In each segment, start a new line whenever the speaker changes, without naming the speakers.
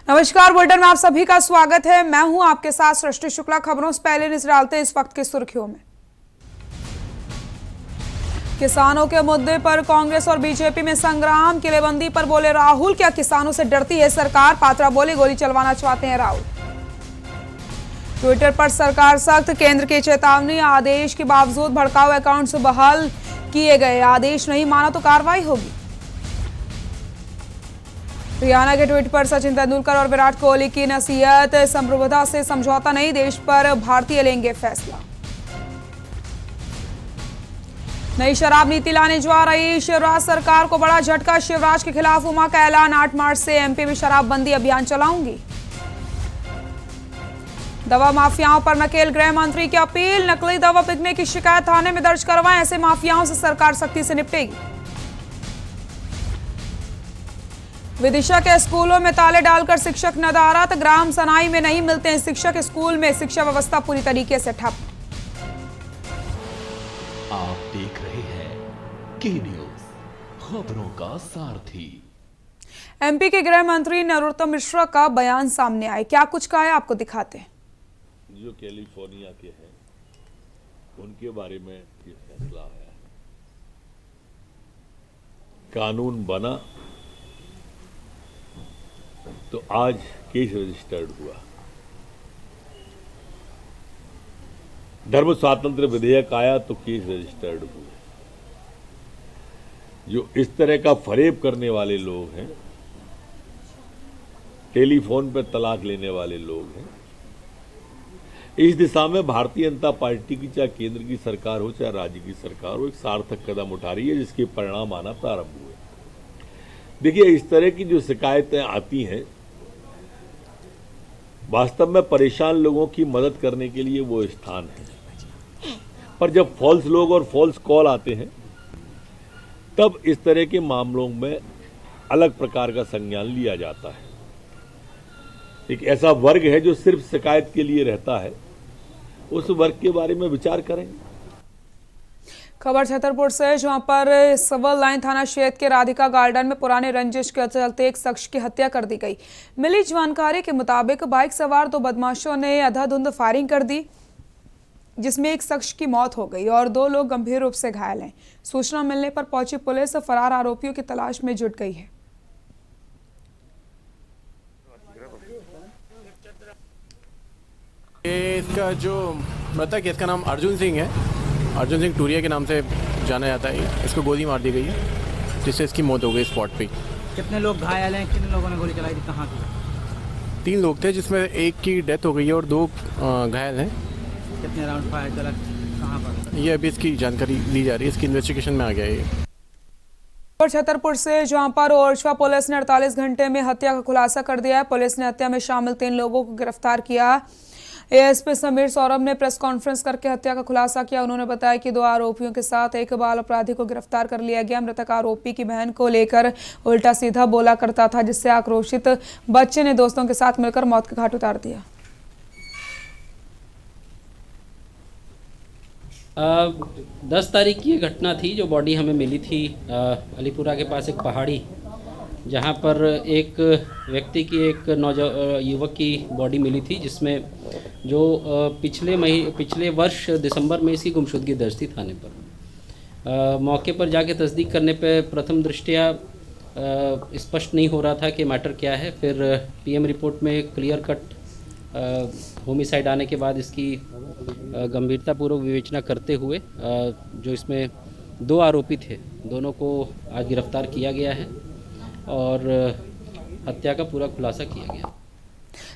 नमस्कार, बुलेटिन में आप सभी का स्वागत है। मैं हूं आपके साथ सृष्टि शुक्ला। खबरों से पहले नजर डालते हैं इस वक्त की सुर्खियों में। किसानों के मुद्दे पर कांग्रेस और बीजेपी में संग्राम। किलेबंदी पर बोले राहुल, क्या किसानों से डरती है सरकार? पात्रा बोले गोली चलवाना चाहते हैं राहुल। ट्विटर पर सरकार सख्त, केंद्र की चेतावनी। आदेश के बावजूद भड़काऊ अकाउंट्स बहाल किए गए, आदेश नहीं माना तो कार्रवाई होगी। रियाना के ट्वीट पर सचिन तेंदुलकर और विराट कोहली की नसीहत, संप्रभुता से समझौता नहीं, देश पर भारतीय लेंगे फैसला। नई शराब नीति लाने जा रही शिवराज सरकार को बड़ा झटका। शिवराज के खिलाफ उमा का ऐलान, 8 मार्च से एमपी में शराबबंदी अभियान चलाऊंगी। दवा माफियाओं पर नकेल, गृह मंत्री की अपील, नकली दवा बिकने की शिकायत थाने में दर्ज करवाएं, ऐसे माफियाओं से सरकार सख्ती से निपटेगी। विदिशा के स्कूलों में ताले डालकर शिक्षक नदारत, ग्राम सनाई में नहीं मिलते हैं शिक्षक, स्कूल में शिक्षा व्यवस्था पूरी तरीके से ठप।
आप देख रहे हैं के न्यूज, खबरों का सारथी।
एमपी के गृह मंत्री नरोत्तम मिश्रा का बयान सामने आए, क्या कुछ कहा है आपको दिखाते हैं।
जो कैलिफोर्निया के हैं उनके बारे में ये फैसला आया है। कानून बना तो आज केस रजिस्टर्ड हुआ। धर्म स्वातंत्र विधेयक आया तो केस रजिस्टर्ड हुए। जो इस तरह का फरेब करने वाले लोग हैं, टेलीफोन पर तलाक लेने वाले लोग हैं, इस दिशा में भारतीय जनता पार्टी की चाहे केंद्र की सरकार हो चाहे राज्य की सरकार हो, एक सार्थक कदम उठा रही है जिसके परिणाम आना प्रारंभ हुए। देखिए, इस तरह की जो शिकायतें आती हैं, वास्तव में परेशान लोगों की मदद करने के लिए वो स्थान है, पर जब फॉल्स लोग और फॉल्स कॉल आते हैं तब इस तरह के मामलों में अलग प्रकार का संज्ञान लिया जाता है। एक ऐसा वर्ग है जो सिर्फ शिकायत के लिए रहता है, उस वर्ग के बारे में विचार करें।
खबर छतरपुर से, जहां पर सिविल लाइन थाना क्षेत्र के राधिका गार्डन में पुराने रंजिश के चलते एक शख्स की हत्या कर दी गई। मिली जानकारी के मुताबिक बाइक सवार 2 बदमाशों ने अंधाधुंध फायरिंग कर दी, जिसमें एक शख्स की मौत हो गई और 2 लोग गंभीर रूप से घायल हैं। सूचना मिलने पर पहुंची पुलिस फरार आरोपियों की तलाश में जुट गई है।
इसका जो मृतक है, इसका नाम अर्जुन सिंह है। अर्जुन सिंह टूरिया के नाम से जाना जाता है। इसको गोली मार दी गई है, जिससे इसकी मौत हो गई स्पॉट पे।
कितने लोग घायल हैं? कितने लोगों ने गोली चलाई थी? कहाँ की?
3 लोग थे, जिसमें एक की डेथ हो गई है और 2 घायल हैं।
कितने राउंड फायर चला, कहाँ पर?
ये अभी इसकी जानकारी ली जा रही है, इसकी इन्वेस्टिगेशन में आ गया है ये।
और छतरपुर से, जहां पर ओरछा पुलिस ने 48 घंटे में हत्या का खुलासा कर दिया है। पुलिस ने हत्या में शामिल 3 लोगों को गिरफ्तार किया। एएसपी समीर सौरभ ने प्रेस कॉन्फ्रेंस करके हत्या का खुलासा किया। उन्होंने बताया कि 2 आरोपियों के साथ एक बाल अपराधी को गिरफ्तार कर लिया गया। मृतक आरोपी की बहन को लेकर उल्टा सीधा बोला करता था, जिससे आक्रोशित बच्चे ने दोस्तों के साथ मिलकर मौत के घाट उतार दिया।
10 तारीख की ये घटना थी। जो बॉडी हमें मिली थी अलीपुरा के पास एक पहाड़ी, जहाँ पर एक व्यक्ति की एक युवक की बॉडी मिली थी, जिसमें जो पिछले वर्ष दिसंबर में इसकी गुमशुदगी दर्ज थी थाने पर। मौके पर जाके तस्दीक करने पे प्रथम दृष्टया स्पष्ट नहीं हो रहा था कि मैटर क्या है। फिर पीएम रिपोर्ट में क्लियर कट होमिसाइड आने के बाद इसकी गंभीरतापूर्वक विवेचना करते हुए जो इसमें 2 आरोपी थे, दोनों को आज गिरफ्तार किया गया है और हत्या का पूरा खुलासा किया गया।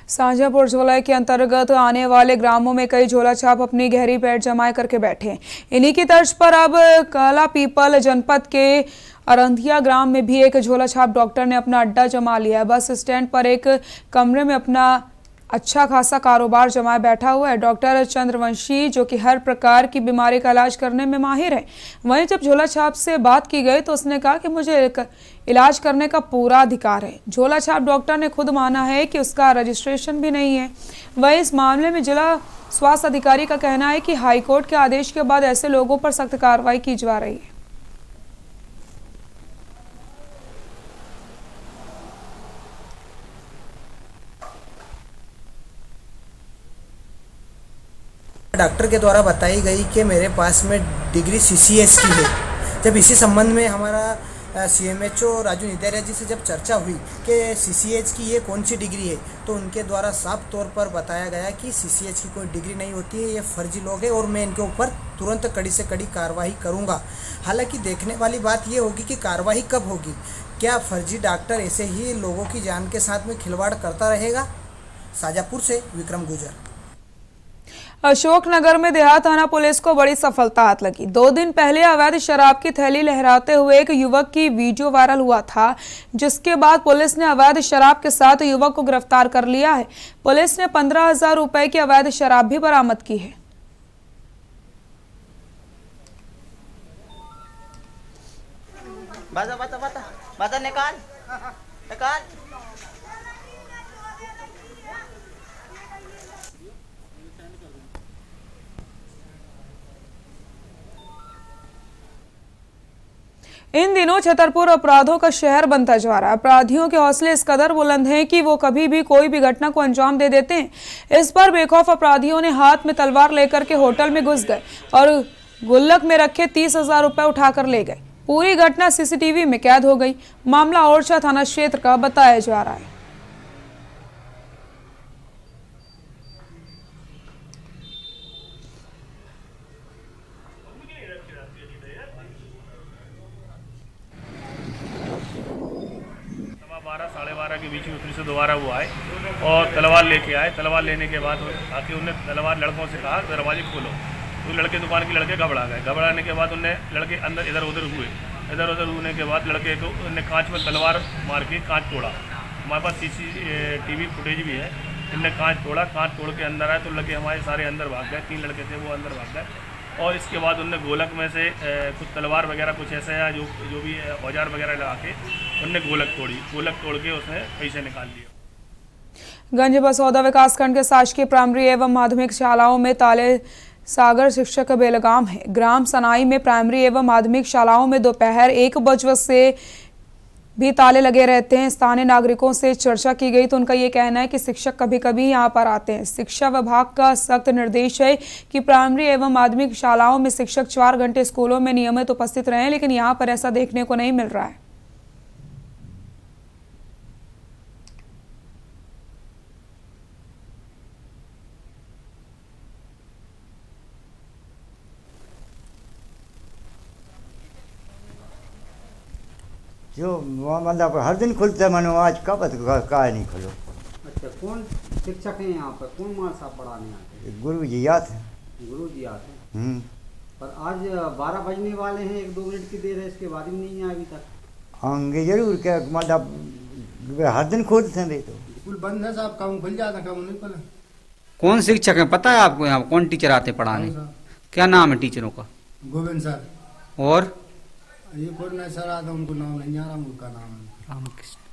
साझापुर वलय के अंतर्गत आने वाले ग्रामों में कई झोला छाप अपनी गहरी पैठ जमाए करके बैठे हैं। इन्हीं की तर्ज पर अब काला पीपल जनपद के अरंधिया ग्राम में भी एक झोला छाप डॉक्टर ने अपना अड्डा जमा लिया है। बस स्टैंड पर एक कमरे में अपना अच्छा खासा कारोबार जमाए बैठा हुआ है। डॉक्टर चंद्रवंशी, जो कि हर प्रकार की बीमारी का इलाज करने में माहिर है। वहीं जब झोला छाप से बात की गई तो उसने कहा कि मुझे इलाज करने का पूरा अधिकार है। झोला छाप डॉक्टर ने खुद माना है कि उसका रजिस्ट्रेशन भी नहीं है। वहीं इस मामले में जिला स्वास्थ्य अधिकारी का कहना है कि हाईकोर्ट के आदेश के बाद ऐसे लोगों पर सख्त कार्रवाई की जा रही है।
डॉक्टर के द्वारा बताई गई कि मेरे पास में डिग्री CCH की है। जब इसी संबंध में हमारा CMHO राजू निदेरिया जी से जब चर्चा हुई कि CCH की ये कौन सी डिग्री है, तो उनके द्वारा साफ तौर पर बताया गया कि CCH की कोई डिग्री नहीं होती है, ये फर्जी लोग हैं और मैं इनके ऊपर तुरंत कड़ी से कड़ी कार्रवाई करूंगा। हालांकि देखने वाली बात ये होगी कि कार्रवाई कब होगी। क्या फर्जी डॉक्टर ऐसे ही लोगों की जान के साथ में खिलवाड़ करता रहेगा? शाजापुर से विक्रम गुजर।
अशोकनगर में देहात थाना पुलिस को बड़ी सफलता हाथ लगी। 2 दिन पहले अवैध शराब की थैली लहराते हुए एक युवक की वीडियो वायरल हुआ था, जिसके बाद पुलिस ने अवैध शराब के साथ युवक को गिरफ्तार कर लिया है। पुलिस ने 15,000 रुपए की अवैध शराब भी बरामद की है।
बाजा निकाल।
इन दिनों छतरपुर अपराधों का शहर बनता जा रहा है। अपराधियों के हौसले इस कदर बुलंद हैं कि वो कभी भी कोई भी घटना को अंजाम दे देते हैं। इस पर बेखौफ अपराधियों ने हाथ में तलवार लेकर के होटल में घुस गए और गुल्लक में रखे 30,000 रुपए उठाकर ले गए। पूरी घटना CCTV में कैद हो गई। मामला ओरछा थाना क्षेत्र का बताया जा रहा है।
साढ़े 12 के बीच में फिर से दोबारा वो आए और तलवार लेके आए। तलवार लेने के बाद आके उन्हें तलवार लड़कों से कहा दरवाजे खोलो। तो लड़के दुकान के लड़के घबरा गए। घबराने के बाद उन्हें लड़के अंदर इधर उधर हुए। इधर उधर होने के बाद लड़के को उन्हें कांच में तलवार मार के कांच तोड़ा। हमारे पास CCTV फुटेज भी है। इनने कांच तोड़ा। कांच तोड़ के अंदर आए तो लड़के हमारे सारे अंदर भाग गए। 3 लड़के थे वो अंदर भाग गए और इसके बाद उनने गोलक में से कुछ तलवार वगैरह कुछ ऐसा है जो भी औजार वगैरह लगा के उनने गोलक तोड़ी। गोलक तोड़ के उसने पैसे निकाल लिए।
गंज बसौदा विकासखंड के शासकीय प्राइमरी एवं माध्यमिक शालाओं में ताले सागर शिक्षक बेलगाम है। ग्राम सनाई में प्राइमरी एवं माध्यमिक शालाओं में दोपहर 1 बजे से भी ताले लगे रहते हैं। स्थानीय नागरिकों से चर्चा की गई तो उनका ये कहना है कि शिक्षक कभी कभी यहाँ पर आते हैं। शिक्षा विभाग का सख्त निर्देश है कि प्राइमरी एवं माध्यमिक शालाओं में शिक्षक 4 घंटे स्कूलों में नियमित उपस्थित रहें, लेकिन यहाँ पर ऐसा देखने को नहीं मिल रहा है।
जो मतलब हर दिन खुलते हैं मनो, आज कब का नहीं खुलो।
अच्छा, कौन शिक्षक हैं यहाँ पर? कौन मार साहब पढ़ाने आते हैं?
गुरु जी आते हैं।
गुरु जी आते हैं। पर आज 12 बजने वाले हैं, 1-2 मिनट की देर है, इसके बाद भी नहीं आए अभी तक।
आएंगे जरूर क्या, मतलब हर दिन खोलते हैं। तो
स्कूल बंद है साहब, काम खुल जाता, काम नहीं खुला।
कौन शिक्षक है पता है आपको? यहाँ कौन टीचर आते पढ़ाने? क्या नाम है टीचरों का?
गोविंद सर।
और
ये कोई सर आता, उनको नाम नहीं आ रहा, उनका नाम है
रामकृष्ण।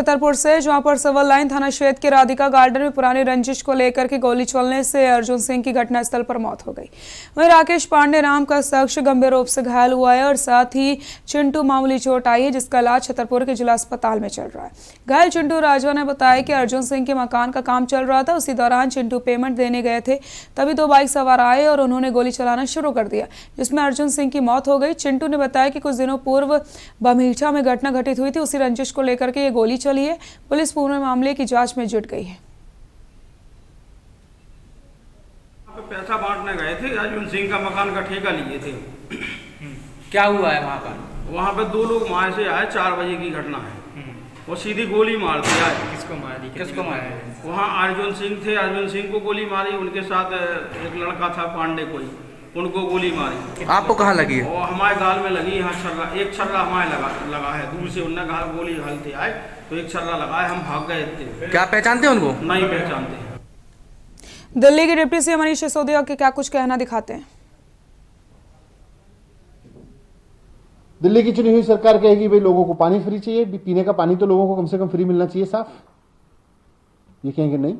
छतरपुर से जहां पर सिविल लाइन थाना क्षेत्र के राधिका गार्डन में पुरानी रंजिश को लेकर के गोली चलने से अर्जुन सिंह की घटनास्थल पर मौत हो गई। वहीं राकेश पांडे नाम का शख्स गंभीर रूप से घायल हुआ है और साथ ही चिंटू मामूली चोट आई है, जिसका इलाज छतरपुर के जिला अस्पताल में चल रहा है। घायल चिंटू राजवा ने बताया कि अर्जुन सिंह के मकान का काम चल रहा था। उसी दौरान चिंटू पेमेंट देने गए थे, तभी 2 बाइक सवार आए और उन्होंने गोली चलाना शुरू कर दिया, जिसमें अर्जुन सिंह की मौत हो गई। चिंटू ने बताया कि कुछ दिनों पूर्व बमीठा में घटना घटित हुई थी, उसी रंजिश को लेकर के ये गोली चली है। पुलिस पूरे मामले की जांच में जुट गई है।
पैसा बांटने गए थे, अर्जुन सिंह का मकान का ठेका लिए थे।
क्या हुआ है वहाँ पर?
वहाँ पे 2 लोग वहाँ से आए, 4 बजे की घटना है। वो सीधी गोली मार दिया।
किसको मारी? किसको मारा?
वहाँ अर्जुन सिंह थे, अर्जुन सिंह को गोली मारी। उनके साथ एक लड़का था पांडे कोई, उनको गोली मारी।
आपको कहाँ लगी?
वो हमारे गाल में लगी। यहाँ छर्रा, एक छर्रा हमारे लगा है। दूर से उनने कहा गोली हलते आए तो एक छर्रा लगा है, हम भाग गए थे।
क्या पहचानते उनको?
नहीं पहचानते।
दिल्ली के डिप्टी सीएम मनीष सिसोदिया के क्या कुछ कहना दिखाते हैं।
दिल्ली की चुनी हुई सरकार कहेगी भाई लोगों को पानी फ्री चाहिए, पीने का पानी तो लोगों को कम से कम फ्री मिलना चाहिए, साफ। ये कहेंगे नहीं,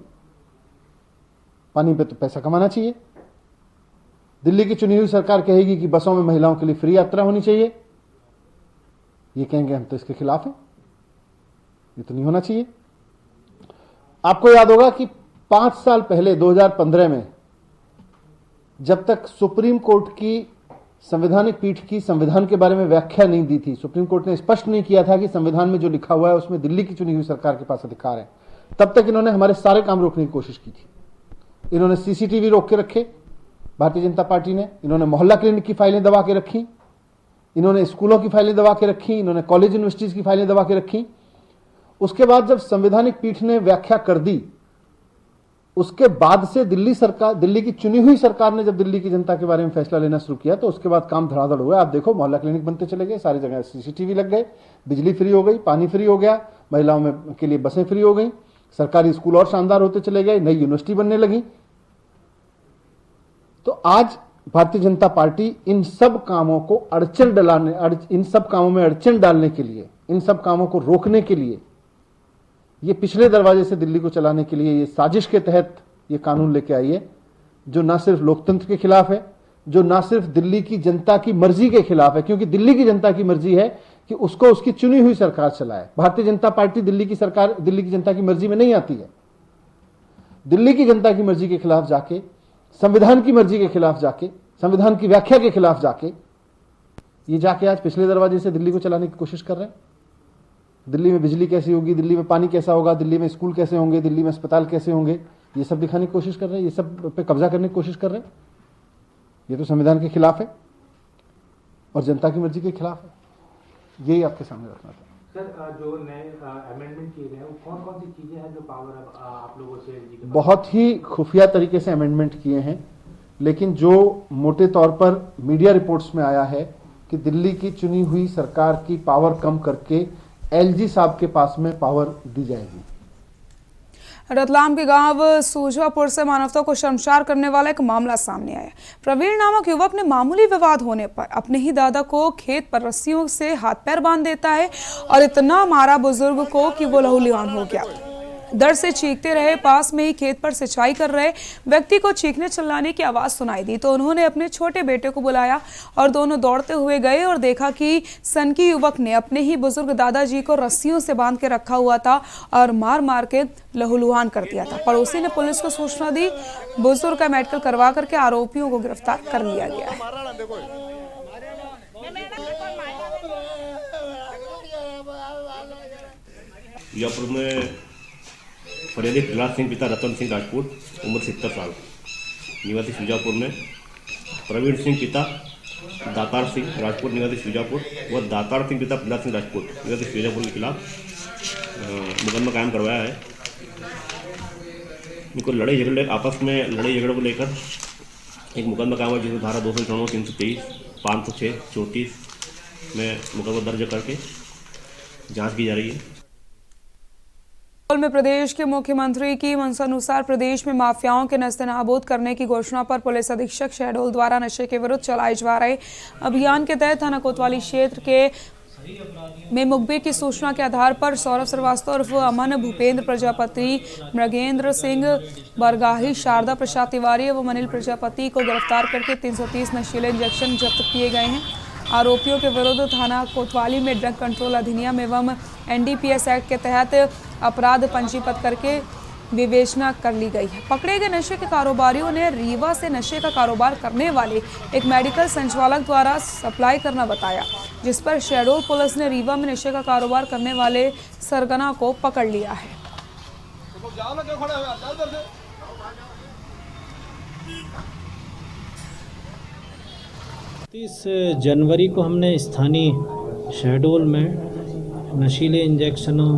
पानी पे तो पैसा कमाना चाहिए। दिल्ली की चुनी हुई सरकार कहेगी कि बसों में महिलाओं के लिए फ्री यात्रा होनी चाहिए, ये कहेंगे हम तो इसके खिलाफ हैं, ये तो नहीं होना चाहिए। आपको याद होगा कि 5 साल पहले 2015 में जब तक सुप्रीम कोर्ट की संवैधानिक पीठ की संविधान के बारे में व्याख्या नहीं दी थी, सुप्रीम कोर्ट ने स्पष्ट नहीं किया था कि संविधान में जो लिखा हुआ है उसमें दिल्ली की चुनी हुई सरकार के पास अधिकार है, तब तक इन्होंने हमारे सारे काम रोकने की कोशिश की थी। इन्होंने सीसीटीवी रोक के रखे भारतीय जनता पार्टी ने, इन्होंने मोहल्ला क्लिनिक की फाइलें दबा के रखी, इन्होंने स्कूलों की फाइलें दबा के रखी, इन्होंने कॉलेज यूनिवर्सिटीज की फाइलें दबा के रखी। उसके बाद जब संवैधानिक पीठ ने व्याख्या कर दी, उसके बाद से दिल्ली की चुनी हुई सरकार ने जब दिल्ली की जनता के बारे में फैसला लेना शुरू किया तो उसके बाद काम धड़ाधड़ हुआ। आप देखो, मोहल्ला क्लिनिक बनते चले गए, सारी जगह सीसीटीवी लग गए, बिजली फ्री हो गई, पानी फ्री हो गया, महिलाओं में के लिए बसें फ्री हो गई, सरकारी स्कूल और शानदार होते चले गए, नई यूनिवर्सिटी बनने लगी। तो आज भारतीय जनता पार्टी इन सब कामों को इन सब कामों में अड़चन डालने के लिए, इन सब कामों को रोकने के लिए, ये पिछले दरवाजे से दिल्ली को चलाने के लिए ये साजिश के तहत ये कानून लेके आई है, जो ना सिर्फ लोकतंत्र के खिलाफ है, जो ना सिर्फ दिल्ली की जनता की मर्जी के खिलाफ है, क्योंकि दिल्ली की जनता की मर्जी है कि उसको उसकी चुनी हुई सरकार चलाए। भारतीय जनता पार्टी दिल्ली की जनता की मर्जी में नहीं आती है। दिल्ली की जनता की मर्जी के खिलाफ जाके, संविधान की मर्जी के खिलाफ जाके, संविधान की व्याख्या के खिलाफ जाके ये जाके आज पिछले दरवाजे से दिल्ली को चलाने की कोशिश कर रहे हैं। दिल्ली में बिजली कैसी होगी, दिल्ली में पानी कैसा होगा, दिल्ली में स्कूल कैसे होंगे, दिल्ली में अस्पताल कैसे होंगे, ये सब दिखाने की कोशिश कर रहे हैं, ये सब पे कब्जा करने की कोशिश कर रहे हैं। ये तो संविधान के खिलाफ है और जनता की मर्जी के खिलाफ है। यही आपके सामने रखना था।
सर, जो नए अमेंडमेंट किए गए हैं वो कौन कौन सी चीजें हैं जो पावर आप लोगों से
बहुत ही खुफिया तरीके से अमेंडमेंट किए हैं, लेकिन जो मोटे तौर पर मीडिया रिपोर्ट्स में आया है कि दिल्ली की चुनी हुई सरकार की पावर कम करके एलजी साहब के पास में पावर दी जाएगी।
रतलाम के गांव सूजापुर से मानवता को शर्मसार करने वाला एक मामला सामने आया। प्रवीण नामक युवक ने मामूली विवाद होने पर अपने ही दादा को खेत पर रस्सियों से हाथ पैर बांध देता है और इतना मारा बुजुर्ग को कि वो लहूलुहान हो गया। दर्द से चीखते रहे। पास में ही खेत पर सिंचाई कर रहे व्यक्ति को चीखने चिल्लाने की आवाज सुनाई दी तो उन्होंने अपने छोटे बेटे को बुलाया और दोनों दौड़ते हुए गए और देखा कि सनकी युवक ने अपने ही बुजुर्ग दादाजी को रस्सियों से बांध के रखा हुआ था और मार मार के लहूलुहान कर दिया था। पड़ोसी ने पुलिस को सूचना दी। बुजुर्ग का मेडिकल करवा करके आरोपियों को गिरफ्तार कर लिया गया है।
जयपुर में फरियादी प्रहलाद सिंह पिता रतन सिंह राजपूत उम्र 70 साल निवासी शुजापुर में प्रवीण सिंह पिता दातार सिंह राजपूत निवासी शुजापुर व दातार सिंह पिता प्रहलाद सिंह राजपूत निवासी शुजापुर के खिलाफ मुकदमा कायम करवाया है। इनको लड़ाई झगड़े को लेकर एक मुकदमा कायम हुआ जिसमें धारा 294, 323, 506, 34 में मुकदमा दर्ज करके जाँच की जा रही है।
में प्रदेश के मुख्यमंत्री की मंशानुसार प्रदेश में माफियाओं के नस्तेनाबूद करने की घोषणा पर पुलिस अधीक्षक शहडोल द्वारा नशे के विरुद्ध चलाए जा रहे अभियान के तहत थाना कोतवाली क्षेत्र के में मुखबिर की सूचना के आधार पर सौरभ श्रीवास्तव उर्फ अमन, भूपेंद्र प्रजापति, मृगेंद्र सिंह बरगाही, शारदा प्रसाद तिवारी व अनिल प्रजापति को गिरफ्तार करके 330 नशीले इंजेक्शन जब्त किए गए हैं। आरोपियों के विरुद्ध थाना कोतवाली में ड्रग कंट्रोल अधिनियम एवं एनडीपीएस एक्ट के तहत अपराध पंजीबद्ध करके विवेचना कर ली गई है। पकड़े गए नशे के कारोबारियों ने रीवा से नशे का कारोबार करने वाले एक मेडिकल संचालक द्वारा सप्लाई करना बताया, जिस पर शहडोल पुलिस ने रीवा में नशे का कारोबार करने वाले सरगना को पकड़ लिया है।
30 जनवरी को हमने स्थानीय शहडोल में नशीले इंजेक्शनों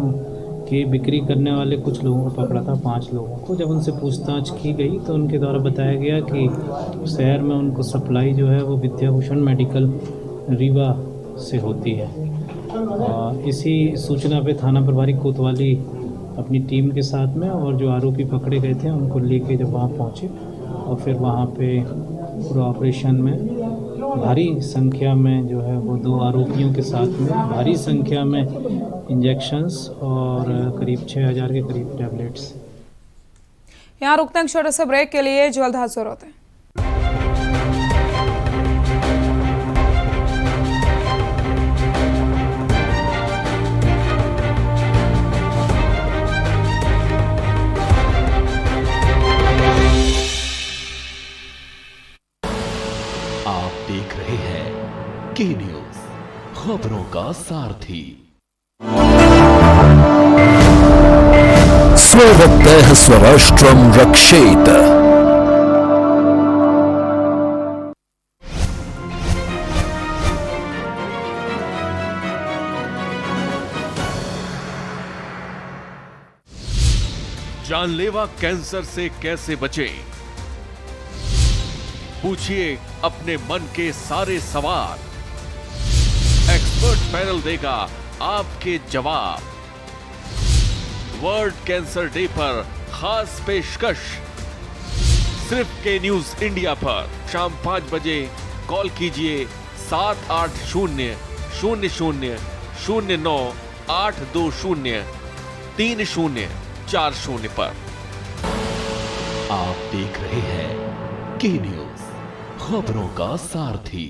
की बिक्री करने वाले कुछ लोगों को पकड़ा था, 5 लोगों को। जब उनसे पूछताछ की गई तो उनके द्वारा बताया गया कि शहर में उनको सप्लाई जो है वो विद्याभूषण मेडिकल रीवा से होती है। और इसी सूचना पे थाना प्रभारी कोतवाली अपनी टीम के साथ में और जो आरोपी पकड़े गए थे उनको लेके जब वहाँ पहुँचे और फिर वहाँ पे पूरा ऑपरेशन में भारी संख्या में जो है वो 2 आरोपियों के साथ में भारी संख्या में इंजेक्शंस और करीब 6000 के करीब टैबलेट्स।
यहाँ रुकते हैं छोटे से ब्रेक के लिए, जल्द हाजिर होते हैं।
खबरों का सारथी।
स्ववक्तः स्वराष्ट्रं रक्षेत।
जानलेवा कैंसर से कैसे बचें? पूछिए अपने मन के सारे सवाल, एक्सपर्ट पैनल देगा आपके जवाब। वर्ल्ड कैंसर डे पर खास पेशकश सिर्फ के न्यूज इंडिया पर शाम 5 बजे कॉल कीजिए 7800-09-820-3040 पर। आप देख रहे हैं के न्यूज, खबरों का सारथी।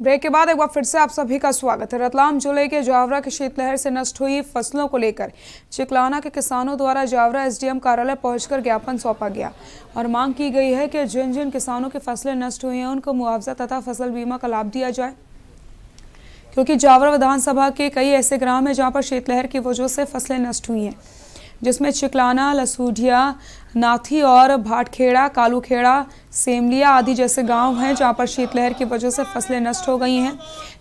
ब्रेक के बाद एक बार फिर से आप सभी का स्वागत है। रतलाम जिले के जावरा की शीतलहर से नष्ट हुई फसलों को लेकर चिकलाना के किसानों द्वारा जावरा एसडीएम कार्यालय पहुंचकर ज्ञापन सौंपा गया और मांग की गई है कि जिन जिन किसानों की फसलें नष्ट हुई हैं उनको मुआवजा तथा फसल बीमा का लाभ दिया जाए, क्योंकि जावरा विधानसभा के कई ऐसे ग्राम हैं जहां पर शीतलहर की वजह से फसलें नष्ट हुई हैं, जिसमें चिकलाना, लसूढ़िया, नाथी और भाटखेड़ा, कालूखेड़ा, सेमलिया आदि जैसे गांव हैं जहां पर शीतलहर की वजह से फसलें नष्ट हो गई हैं,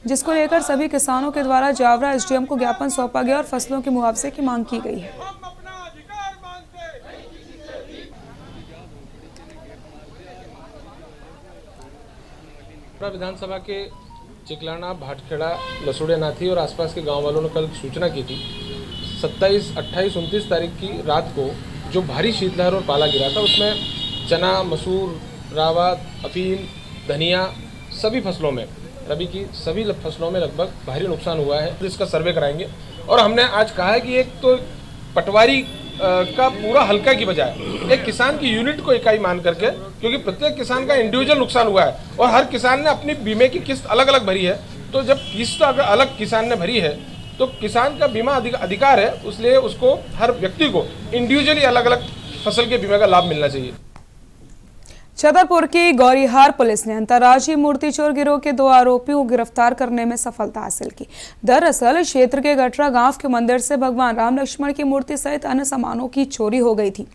जिसको लेकर सभी किसानों के द्वारा जावरा एसडीएम को ज्ञापन सौंपा गया और फसलों के मुआवजे की मांग की गई है।
विधानसभा के चिकलाना, भाटखेड़ा, लसूड़े, नाथी और आसपास के गांव वालों ने कल सूचना की थी 27, 28, 29 तारीख की रात को जो भारी शीतलहर और पाला गिरा था, उसमें चना, मसूर, रावा, अफीम, धनिया सभी फसलों में, रबी की सभी फसलों में लगभग भारी नुकसान हुआ है। इसका सर्वे कराएंगे और हमने आज कहा है कि एक तो पटवारी का पूरा हल्का की बजाय एक किसान की यूनिट को इकाई मान करके, क्योंकि प्रत्येक किसान का इंडिविजुअल नुकसान हुआ है और हर किसान ने अपनी बीमे की किस्त अलग अलग भरी है, तो जब किस्त अगर अलग किसान ने भरी है तो किसान का बीमा अधिकार है, इसलिए उसको हर व्यक्ति को इंडिविजुअली अलग अलग फसल के बीमा का लाभ मिलना चाहिए।
छतरपुर की गौरीहार पुलिस ने अंतर्राज्यीय मूर्ति चोर गिरोह के 2 आरोपियों को गिरफ्तार करने में सफलता हासिल की। दरअसल क्षेत्र के गटरा गांव के मंदिर से भगवान राम लक्ष्मण की मूर्ति सहित अन्य सामानों की चोरी हो गई थी।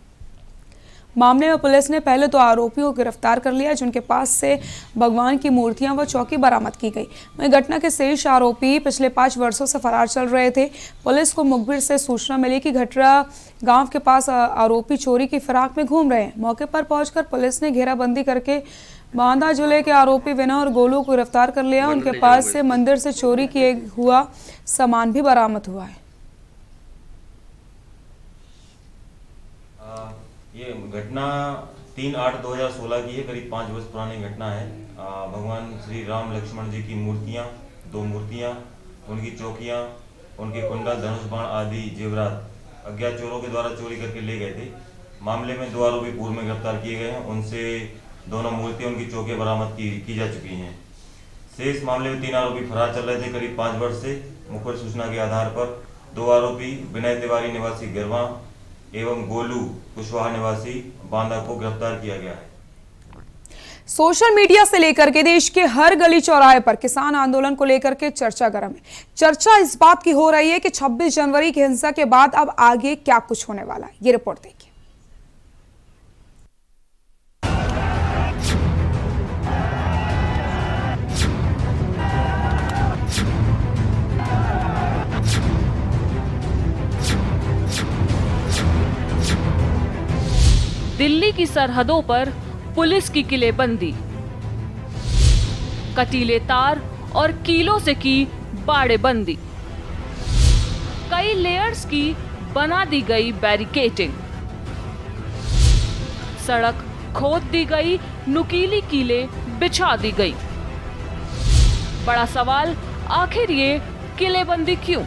मामले में पुलिस ने पहले 2 आरोपियों को गिरफ्तार कर लिया, जिनके पास से भगवान की मूर्तियां व चौकी बरामद की गई। वहीं घटना के शेष आरोपी पिछले 5 वर्षों से फरार चल रहे थे। पुलिस को मुखबिर से सूचना मिली कि घटरा गांव के पास आरोपी चोरी की फिराक में घूम रहे हैं। मौके पर पहुंचकर पुलिस ने घेराबंदी करके बांदा जिले के आरोपी विनय और गोलू को गिरफ्तार कर लिया। उनके पास से मंदिर से चोरी किए हुआ सामान भी बरामद हुआ है।
ये घटना 3/8/2016 की है, करीब 5 वर्ष पुरानी घटना है। भगवान श्री राम लक्ष्मण जी की मूर्तियाँ, 2 मूर्तियाँ, उनकी चौकियाँ, उनके कुंडल, धनुष बाण आदि जेवरात अज्ञात चोरों के द्वारा चोरी करके ले गए थे। मामले में 2 आरोपी पूर्व में गिरफ्तार किए गए हैं। उनसे दोनों मूर्तियाँ, उनकी चौकियाँ बरामद की जा चुकी हैं। शेष मामले में 3 आरोपी फरार चल रहे थे करीब 5 वर्ष से। मुखबिर सूचना के आधार पर 2 आरोपी विनय तिवारी निवासी गिरवा एवं गोलू कुशवाहा निवासी बांदा को गिरफ्तार किया गया है।
सोशल मीडिया से लेकर के देश के हर गली चौराहे पर किसान आंदोलन को लेकर के चर्चा गर्म है। चर्चा इस बात की हो रही है कि 26 जनवरी की हिंसा के बाद अब आगे क्या कुछ होने वाला है। ये रिपोर्ट देखिए।
दिल्ली की सरहदों पर पुलिस की किलेबंदी, कटीले तार और कीलों से की बाड़ेबंदी, कई लेयर्स की बना दी गई बैरिकेडिंग, सड़क खोद दी गई, नुकीली कीलें बिछा दी गई। बड़ा सवाल, आखिर ये किलेबंदी क्यों?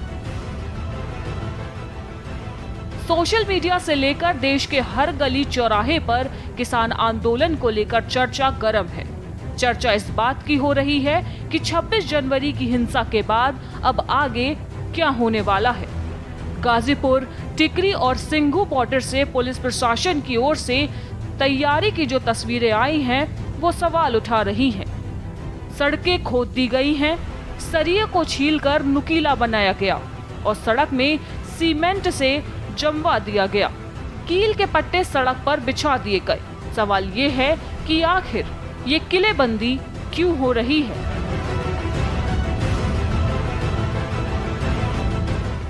सोशल मीडिया से लेकर देश के हर गली चौराहे पर किसान आंदोलन को लेकर चर्चा गर्म है। चर्चा इस बात की हो रही है कि 26 जनवरी की हिंसा के बाद अब आगे क्या होने वाला है। गाजीपुर, टिकरी और सिंघू बॉर्डर से पुलिस प्रशासन की ओर से तैयारी की जो तस्वीरें आई हैं वो सवाल उठा रही हैं। सड़कें खोद दी गई हैं, सरिये को छीलकर नुकीला बनाया गया और सड़क में सीमेंट से जमवा दिया गया। कील के पट्टे सड़क पर बिछा दिए गए। सवाल ये है कि आखिर ये किलेबंदी क्यों हो रही है।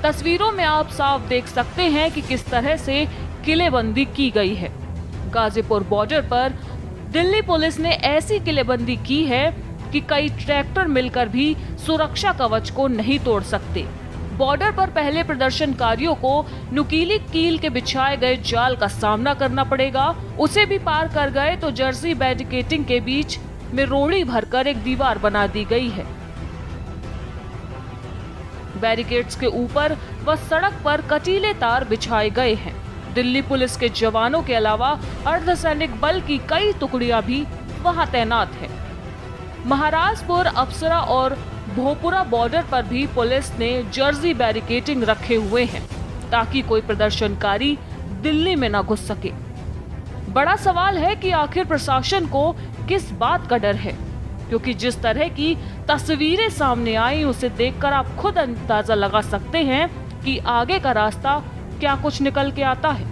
तस्वीरों में आप साफ देख सकते हैं कि किस तरह से किलेबंदी की गई है। गाजीपुर बॉर्डर पर दिल्ली पुलिस ने ऐसी किलेबंदी की है कि कई ट्रैक्टर मिलकर भी सुरक्षा कवच को नहीं तोड़ सकते। बॉर्डर पर पहले प्रदर्शनकारियों को नुकीली कील के बिछाए गए जाल का सामना करना पड़ेगा। उसे भी पार कर गए तो जर्सी बैरिकेडिंग के बीच में रोड़ी भरकर एक दीवार बना दी गई है। बैरिकेड्स के ऊपर व सड़क पर कटीले तार बिछाए गए हैं। दिल्ली पुलिस के जवानों के अलावा अर्धसैनिक बल की कई टुकड़ियां भी वहां तैनात हैं। महाराजपुर, अप्सरा और भोपुरा बॉर्डर पर भी पुलिस ने जर्सी बैरिकेडिंग रखे हुए हैं ताकि कोई प्रदर्शनकारी दिल्ली में न घुस सके। बड़ा सवाल है कि आखिर प्रशासन को किस बात का डर है, क्योंकि जिस तरह की तस्वीरें सामने आई उसे देखकर आप खुद अंदाजा लगा सकते हैं कि आगे का रास्ता क्या कुछ निकल के आता है।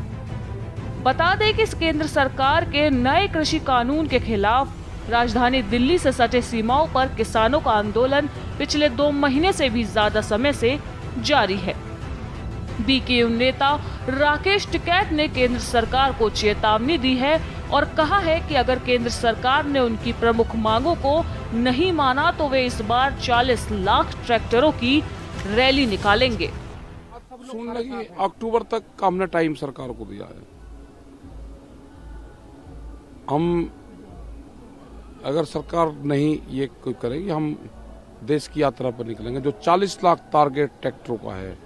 बता दें कि केंद्र सरकार के नए कृषि कानून के खिलाफ राजधानी दिल्ली से सटे सीमाओं पर किसानों का आंदोलन पिछले 2 महीने से भी ज्यादा समय से जारी है। बीकेयू नेता राकेश टिकैत ने केंद्र सरकार को चेतावनी दी है और कहा है कि अगर केंद्र सरकार ने उनकी प्रमुख मांगों को नहीं माना तो वे इस बार 40 लाख ट्रैक्टरों की रैली निकालेंगे।
सुनने की अक्टूबर तक का हमने टाइम सरकार को दिया है। हम अगर सरकार नहीं ये कोई करेगी, हम देश की यात्रा पर निकलेंगे। जो 40 लाख टारगेट ट्रैक्टरों का है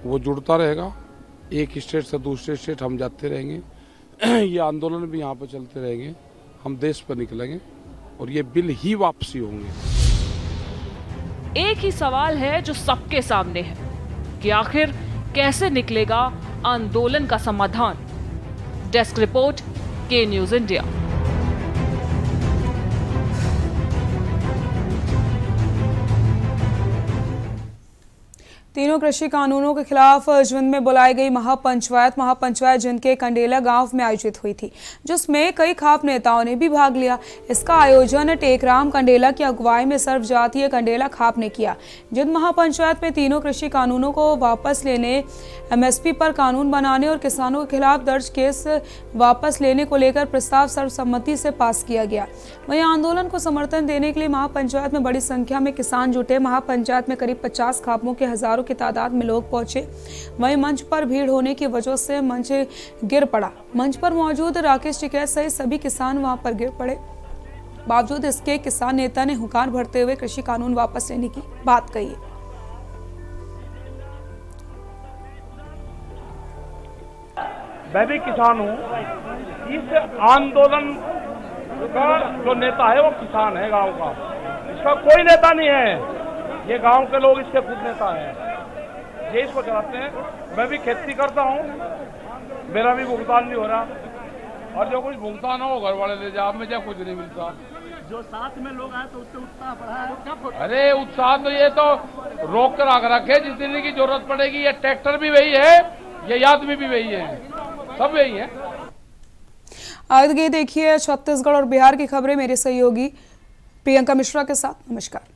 वो जुड़ता रहेगा। एक स्टेट से दूसरे स्टेट हम जाते रहेंगे। ये आंदोलन भी यहाँ पर चलते रहेंगे। हम देश पर निकलेंगे और ये बिल ही वापसी होंगे।
एक ही सवाल है जो सबके सामने है कि आखिर कैसे निकलेगा आंदोलन का समाधान। डेस्क रिपोर्ट, के न्यूज़ इंडिया।
तीनों कृषि कानूनों के खिलाफ जिंद में बुलाई गई महापंचायत जिंद के कंडेला गांव में आयोजित हुई थी, जिसमें कई खाप नेताओं ने भी भाग लिया। इसका आयोजन टेकराम कंडेला की अगुवाई में सर्वजातीय कंडेला खाप ने किया। जिंद महापंचायत में तीनों कृषि कानूनों को वापस लेने, एमएसपी पर कानून बनाने और किसानों के खिलाफ दर्ज केस वापस लेने को लेकर प्रस्ताव सर्वसम्मति से पास किया गया। वहीं आंदोलन को समर्थन देने के लिए महापंचायत में बड़ी संख्या में किसान जुटे। महापंचायत में करीब 50 खापों के हजारों की तादाद में लोग पहुंचे। वहीं मंच पर भीड़ होने की वजह से मंच गिर पड़ा। मंच पर मौजूद राकेश टिकैत सहित सभी किसान वहां पर गिर पड़े। बावजूद इसके किसान नेता ने हुंकार भरते हुए कृषि कानून वापस लेने की बात कही है।
मैं भी किसान हूँ। इस आंदोलन का जो नेता है वो किसान है गांव का, इसका कोई नेता नहीं है। ये गांव के लोग इसके खुद नेता हैं, ये इसको चलाते हैं। मैं भी खेती करता हूँ, मेरा भी भुगतान नहीं हो रहा, और जो कुछ भुगतान हो घर वाले ले जाओ, मुझे कुछ नहीं मिलता।
जो साथ में लोग आए तो उससे उत्साह बढ़ा है।
अरे उत्साह तो ये तो रोक कर आकर रखे, जिस दिन की जरूरत पड़ेगी। ये ट्रैक्टर भी वही है, ये आदमी भी वही है, सब वही है।
आगे देखिए छत्तीसगढ़ और बिहार की खबरें मेरे सहयोगी प्रियंका मिश्रा के साथ। नमस्कार।